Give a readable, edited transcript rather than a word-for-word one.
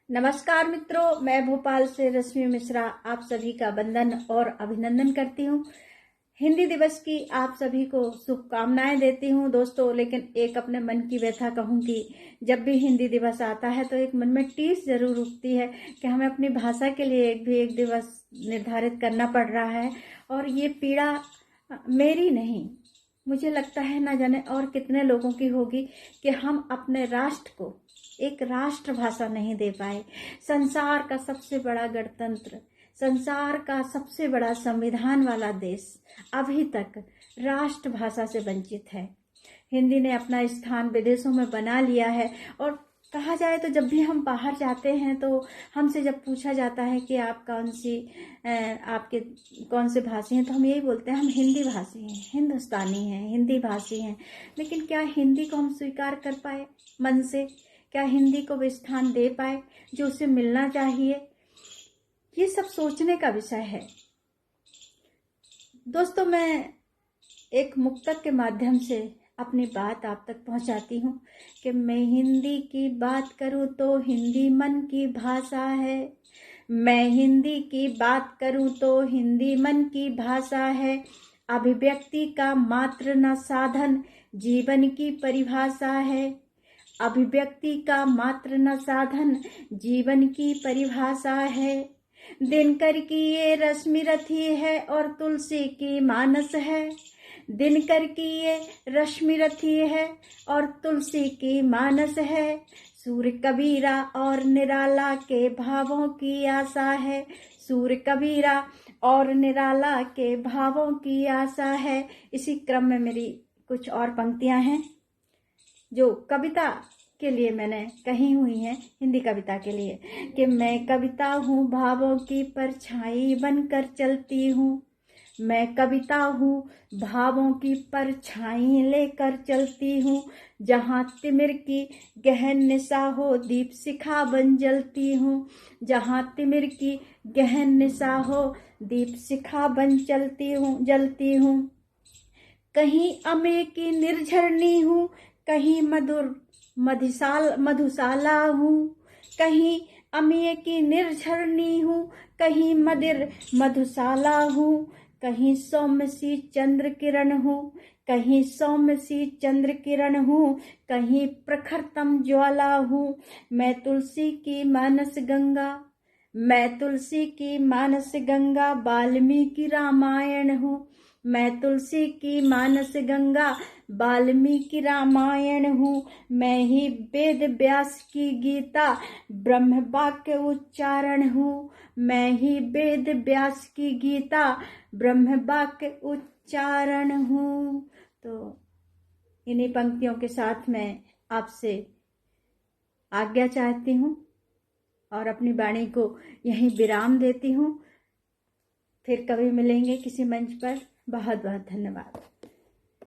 नमस्कार मित्रों, मैं भोपाल से रश्मि मिश्रा आप सभी का वंदन और अभिनंदन करती हूँ। हिंदी दिवस की आप सभी को शुभकामनाएं देती हूँ दोस्तों। लेकिन एक अपने मन की व्यथा कहूँ कि जब भी हिंदी दिवस आता है तो एक मन में टीस जरूर उठती है कि हमें अपनी भाषा के लिए एक दिवस निर्धारित करना पड़ रहा है। और ये पीड़ा मेरी नहीं, मुझे लगता है ना जाने और कितने लोगों की होगी कि हम अपने राष्ट्र को एक राष्ट्रभाषा नहीं दे पाए। संसार का सबसे बड़ा गणतंत्र, संसार का सबसे बड़ा संविधान वाला देश अभी तक राष्ट्रभाषा से वंचित है। हिंदी ने अपना स्थान विदेशों में बना लिया है। और कहा जाए तो जब भी हम बाहर जाते हैं तो हमसे जब पूछा जाता है कि आप आपके कौन से भाषी हैं, तो हम यही बोलते हैं हम हिंदी भाषी हैं, हिंदुस्तानी हैं, हिंदी भाषी हैं। लेकिन क्या हिंदी को हम स्वीकार कर पाए मन से? क्या हिंदी को वो स्थान दे पाए जो उसे मिलना चाहिए? ये सब सोचने का विषय है दोस्तों। मैं एक मुक्तक के माध्यम से अपनी बात आप तक पहुंचाती हूँ कि मैं हिंदी की बात करूँ तो हिंदी मन की भाषा है। मैं हिंदी की बात करूँ तो हिंदी मन की भाषा है। अभिव्यक्ति का मात्र न साधन जीवन की परिभाषा है। अभिव्यक्ति का मात्र न साधन जीवन की परिभाषा है। दिनकर की ये रश्मि रथी है और तुलसी की मानस है। दिनकर की ये रश्मि रथी है और तुलसी की मानस है। सूर्य कबीरा और निराला के भावों की आशा है। सूर्य कबीरा और निराला के भावों की आशा है। इसी क्रम में मेरी कुछ और पंक्तियां हैं जो कविता के लिए मैंने कही हुई हैं, हिंदी कविता के लिए, कि मैं कविता हूँ भावों की परछाई बनकर चलती हूँ। मैं कविता हूँ भावों की परछाई लेकर चलती हूँ। जहाँ तिमिर की गहन निशा हो दीप शिखा बन जलती हूँ। जहाँ तिमिर की गहन निशा हो दीप शिखा बन जलती हूँ। कहीं अमे की निर्झरनी हूँ, कहीं मधुशाला हूँ। कहीं अमीय की निर्झरनी हूँ, कहीं मधुशाला हूँ। कहीं सौम्य सी चंद्र किरण हूँ, कहीं सौम्य सी चंद्र किरण हूँ। कहीं प्रखरतम ज्वाला हूँ। मैं तुलसी की मानस गंगा, मैं तुलसी की मानस गंगा वाल्मीकि रामायण हूँ। मैं तुलसी की मानस गंगा वाल्मीकि रामायण हूँ। मैं ही वेद व्यास की गीता ब्रह्म वाक्य उच्चारण हूँ। मैं ही वेद व्यास की गीता ब्रह्म वाक्य उच्चारण हूँ। तो इन्हीं पंक्तियों के साथ मैं आपसे आज्ञा चाहती हूँ और अपनी वाणी को यहीं विराम देती हूँ। फिर कभी मिलेंगे किसी मंच पर। बहुत बहुत धन्यवाद।